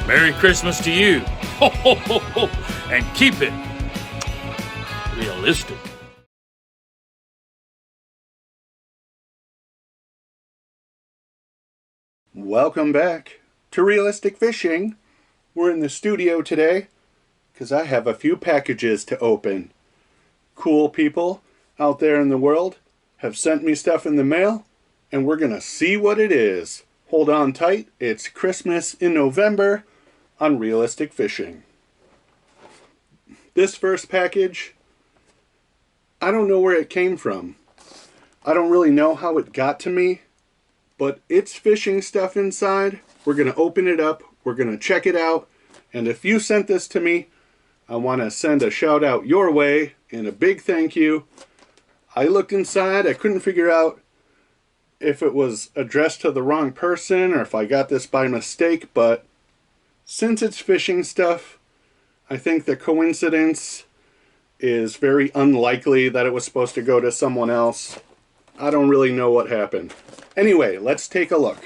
Merry Christmas to you. Ho, ho, ho, ho. And keep it realistic. Welcome back to Realistic Fishing. We're in the studio today because I have a few packages to open. Cool people out there in the world have sent me stuff in the mail, and we're going to see what it is. Hold on tight. It's Christmas in November on Realistic Fishing. This first package, I don't know where it came from. I don't really know how it got to me, but it's fishing stuff inside. We're going to open it up. We're going to check it out. And if you sent this to me, I want to send a shout out your way and a big thank you. I looked inside. I couldn't figure out if it was addressed to the wrong person or if I got this by mistake, but since it's fishing stuff, I think the coincidence is very unlikely that it was supposed to go to someone else. I don't really know what happened. Anyway, let's take a look.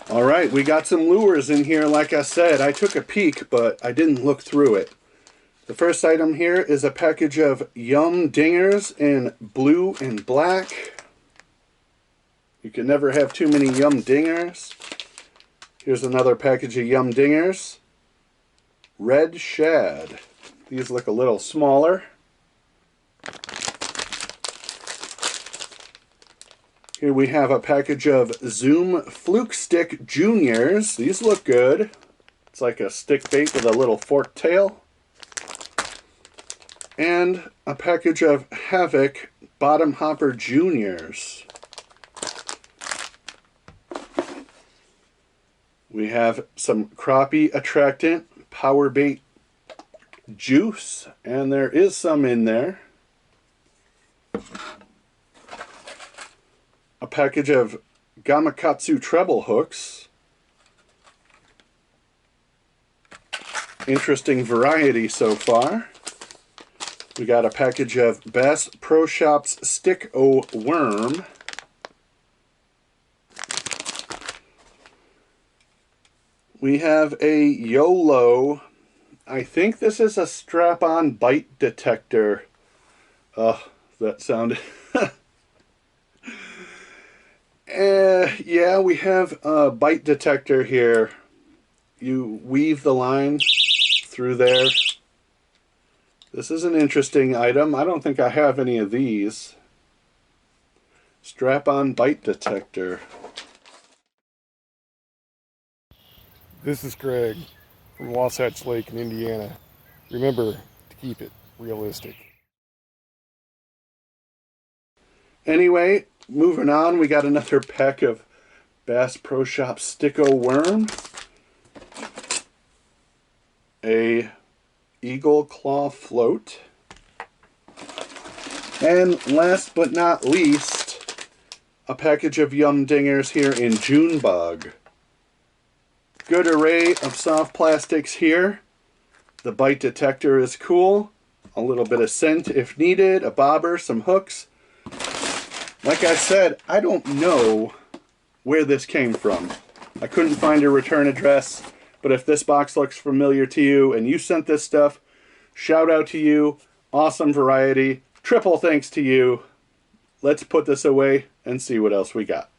All right, we got some lures in here. Like I said, I took a peek, but I didn't look through it. The first item here is a package of Yum Dingers in blue and black. You can never have too many Yum Dingers. Here's another package of Yum Dingers. Red Shad. These look a little smaller. Here we have a package of Zoom Fluke Stick Juniors. These look good. It's like a stick bait with a little forked tail. And a package of Havoc Bottom Hopper Juniors. We have some crappie attractant power bait juice, and there is some in there. A package of Gamakatsu treble hooks. Interesting variety so far. We got a package of Bass Pro Shops Stick-O Worm. We have a YOLO. I think this is a strap-on bite detector. Oh, that sounded... yeah, we have a bite detector here. You weave the line through there. This is an interesting item. I don't think I have any of these. Strap-on bite detector. This is Greg from Wasatch Lake in Indiana. Remember to keep it realistic. Anyway, moving on, we got another pack of Bass Pro Shop Stick-O Worm. A Eagle Claw Float. And last but not least, a package of Yum Dingers here in June Bug. Good array of soft plastics here. The bite detector is cool. A little bit of scent if needed, a bobber, some hooks. Like I said, I don't know where this came from. I couldn't find a return address, but if this box looks familiar to you and you sent this stuff, shout out to you. Awesome variety. Triple thanks to you. Let's put this away and see what else we got.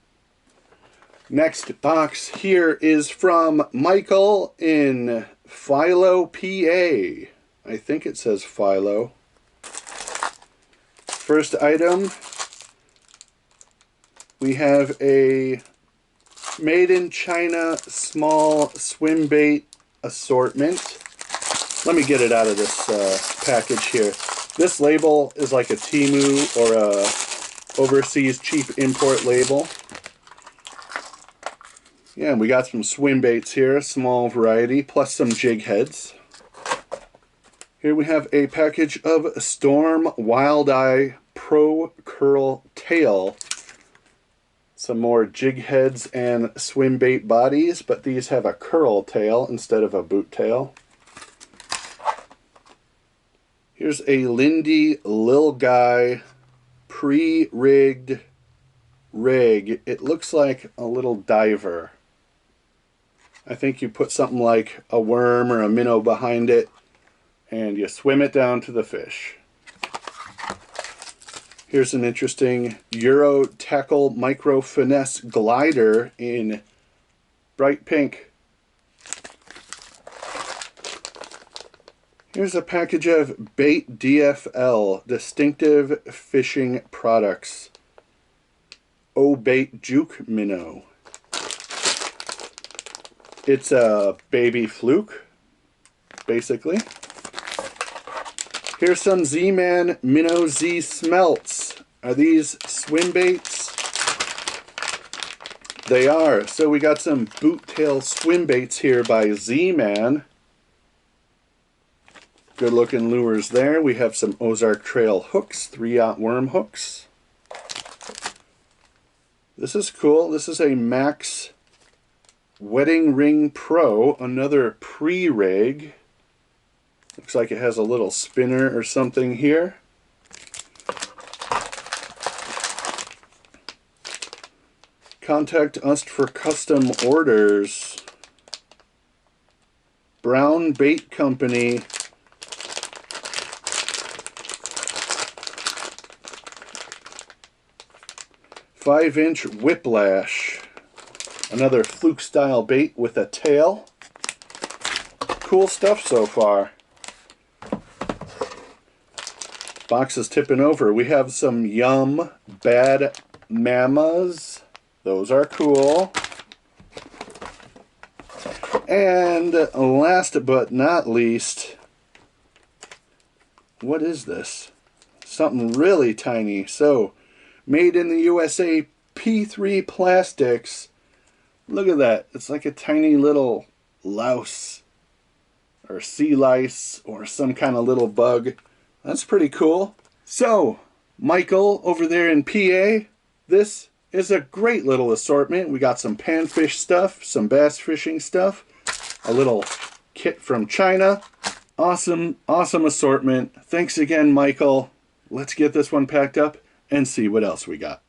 Next box here is from Michael in Philo, PA. I think it says Philo. First item, we have a Made in China small swim bait assortment. Let me get it out of this package here. This label is like a Temu or a overseas cheap import label. Yeah, we got some swim baits here, a small variety, plus some jig heads. Here we have a package of Storm Wildeye Pro Curl Tail. Some more jig heads and swim bait bodies, but these have a curl tail instead of a boot tail. Here's a Lindy Lil Guy pre-rigged rig. It looks like a little diver. I think you put something like a worm or a minnow behind it, and you swim it down to the fish. Here's an interesting Euro Tackle Micro Finesse glider in bright pink. Here's a package of Bait DFL, Distinctive Fishing Products. O-Bait Juke Minnow. It's a baby fluke, basically. Here's some Z-Man Minnow Z Smelts. Are these swim baits? They are. So we got some boot tail swim baits here by Z-Man. Good looking lures there. We have some Ozark Trail hooks, 3/0 worm hooks. This is cool. This is a Max Wedding Ring Pro, another pre-rig. Looks like it has a little spinner or something here. Contact us for custom orders. Brown Bait Company. Five-inch Whiplash. Another fluke style bait with a tail. Cool stuff so far. Box is tipping over. We have some Yum Bad Mamas. Those are cool. And last but not least, what is this? Something really tiny. So, made in the USA P3 plastics. Look at that. It's like a tiny little louse or sea lice or some kind of little bug. That's pretty cool. So, Michael over there in PA, this is a great little assortment. We got some panfish stuff, some bass fishing stuff, a little kit from China. Awesome, awesome assortment. Thanks again, Michael. Let's get this one packed up and see what else we got.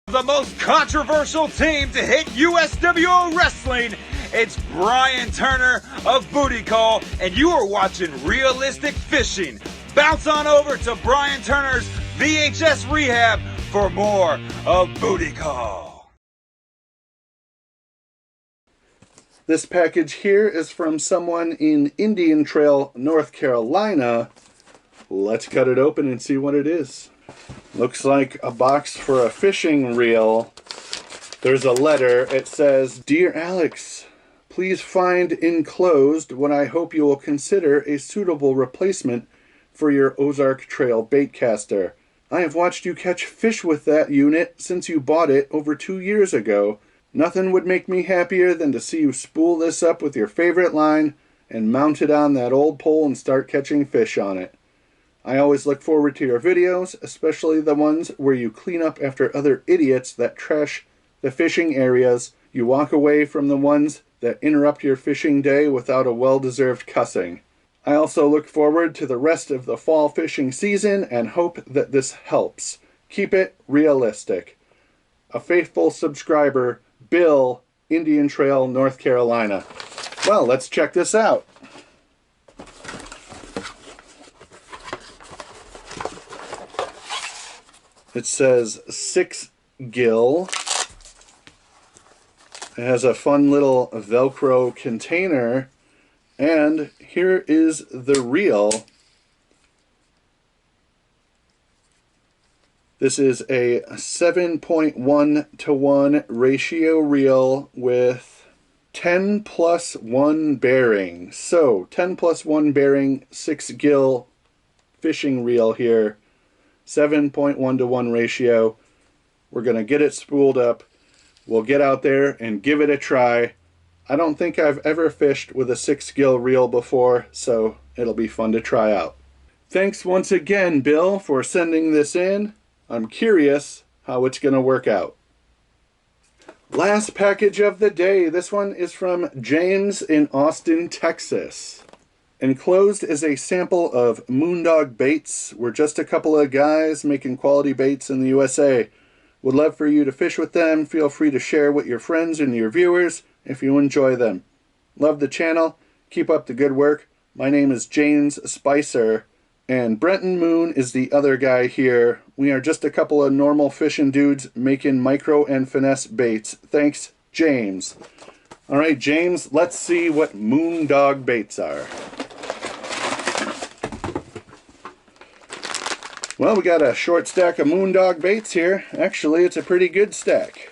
The most controversial team to hit USWO Wrestling. It's Brian Turner of Booty Call, and you are watching Realistic Fishing. Bounce on over to Brian Turner's VHS Rehab for more of Booty Call. This package here is from someone in Indian Trail, North Carolina. Let's cut it open and see what it is. Looks like a box for a fishing reel. There's a letter. It says, "Dear Alex, please find enclosed what I hope you will consider a suitable replacement for your Ozark Trail baitcaster. I have watched you catch fish with that unit since you bought it over 2 years ago. Nothing would make me happier than to see you spool this up with your favorite line and mount it on that old pole and start catching fish on it. I always look forward to your videos, especially the ones where you clean up after other idiots that trash the fishing areas. You walk away from the ones that interrupt your fishing day without a well-deserved cussing. I also look forward to the rest of the fall fishing season and hope that this helps. Keep it realistic. A faithful subscriber, Bill, Indian Trail, North Carolina." Well, let's check this out. It says 6 gill. It has a fun little Velcro container. And here is the reel. This is a 7.1:1 ratio reel with 10+1 bearing. So 10+1 bearing, 6 gill fishing reel here. 7.1:1 ratio. We're going to get it spooled up. We'll get out there and give it a try. I don't think I've ever fished with a 6 gill reel before, so it'll be fun to try out. Thanks once again, Bill, for sending this in. I'm curious how it's going to work out. Last package of the day. This one is from James in Austin, Texas. Enclosed is a sample of Moondog baits. We're just a couple of guys making quality baits in the USA. Would love for you to fish with them. Feel free to share with your friends and your viewers if you enjoy them. Love the channel. Keep up the good work. My name is James Spicer, and Brenton Moon is the other guy here. We are just a couple of normal fishing dudes making micro and finesse baits. Thanks, James. All right, James, let's see what Moondog baits are. Well, we got a short stack of Moondog baits here. Actually, it's a pretty good stack.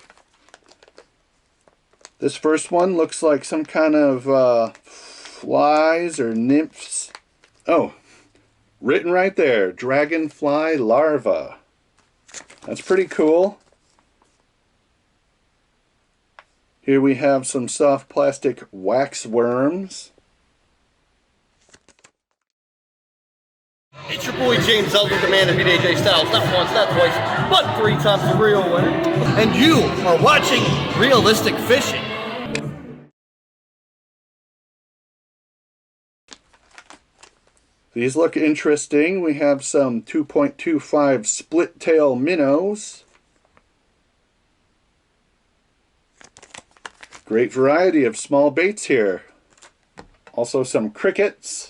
This first one looks like some kind of flies or nymphs. Oh, written right there, dragonfly larva. That's pretty cool. Here we have some soft plastic wax worms. It's your boy James Elder, the man of BJJ Styles, not once, not twice, but 3 times the real winner. And you are watching Realistic Fishing. These look interesting. We have some 2.25 split tail minnows. Great variety of small baits here. Also some crickets.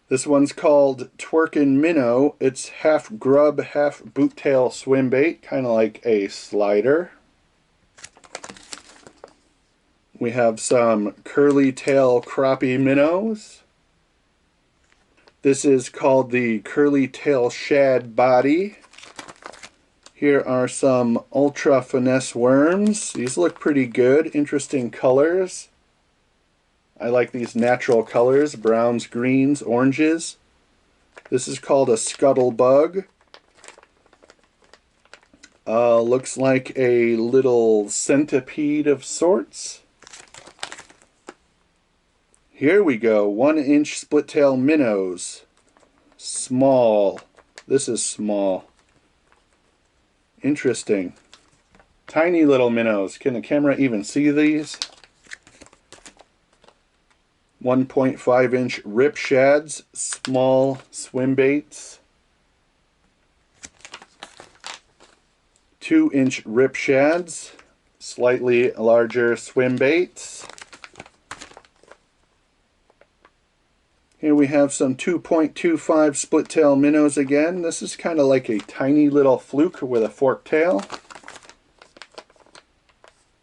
This one's called Twerkin' Minnow. It's half grub, half boot tail swim bait, kind of like a slider. We have some curly tail crappie minnows. This is called the curly tail shad body. Here are some ultra finesse worms. These look pretty good, interesting colors. I like these natural colors, browns, greens, oranges. This is called a scuttlebug. Looks like a little centipede of sorts. Here we go, 1-inch split tail minnows. Small. This is small. Interesting. Tiny little minnows. Can the camera even see these? 1.5-inch rip shads. Small swim baits. 2-inch rip shads. Slightly larger swim baits. Here we have some 2.25 split tail minnows again. This is kind of like a tiny little fluke with a forked tail.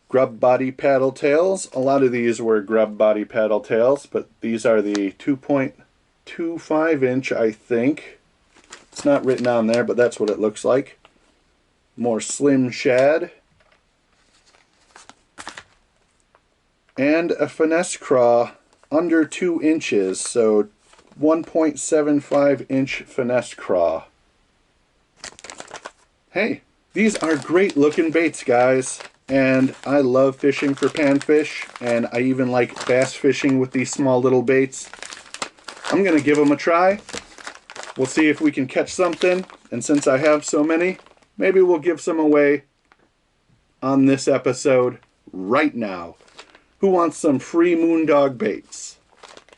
Grub body paddle tails. A lot of these were grub body paddle tails, but these are the 2.25 inch, I think. It's not written on there, but that's what it looks like. More slim shad. And a finesse craw. Under 2 inches, so 1.75 inch finesse craw. Hey, these are great looking baits, guys, and I love fishing for panfish, and I even like bass fishing with these small little baits. I'm gonna give them a try. We'll see if we can catch something, and since I have so many, maybe we'll give some away on this episode right now. Who wants some free Moondog baits?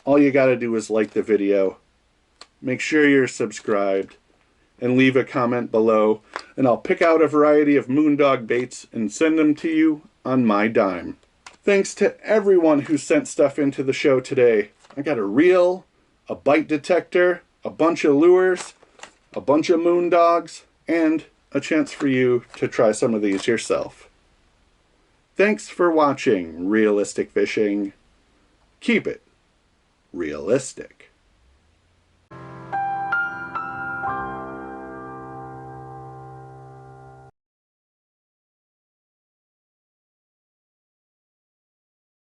All you gotta do is like the video, make sure you're subscribed, and leave a comment below, and I'll pick out a variety of Moondog baits and send them to you on my dime. Thanks to everyone who sent stuff into the show today. I got a reel, a bite detector, a bunch of lures, a bunch of Moondogs, and a chance for you to try some of these yourself. Thanks for watching Realistic Fishing. Keep it realistic.